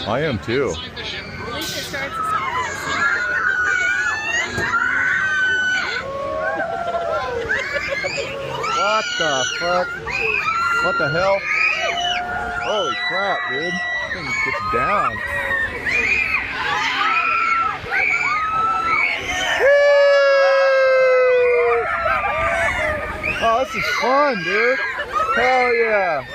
I am too. At least it starts us off. What the fuck? What the hell? Holy crap, dude. This thing gets down. Oh, this is fun, dude. Hell yeah.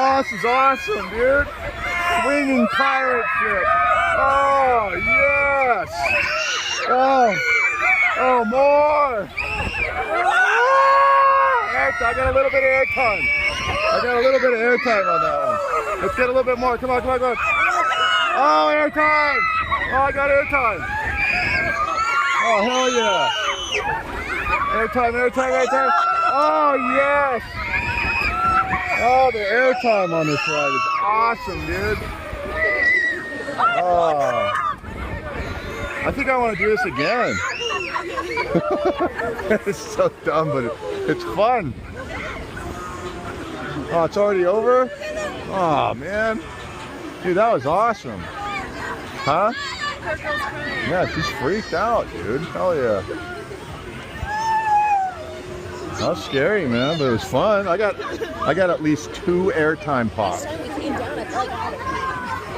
Oh, this is awesome, dude. Swinging pirate ship. Oh, yes. Oh, more. I got a little bit of airtime. I got a little bit of airtime on that one. Let's get a little bit more. Come on, come on, come on. Oh, airtime. Oh, I got airtime. Oh, hell yeah. Airtime, airtime, airtime. Oh, yes. Oh, the airtime on this ride is awesome, dude. Oh. I think I want to do this again. It's so dumb, but it's fun. Oh, it's already over? Oh, man. Dude, that was awesome. Huh? Yeah, she's freaked out, dude. Hell yeah. That was scary, man, but it was fun. I got at least 2 airtime pops.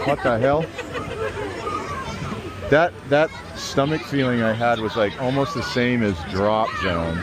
What the hell? That stomach feeling I had was like almost the same as drop zone.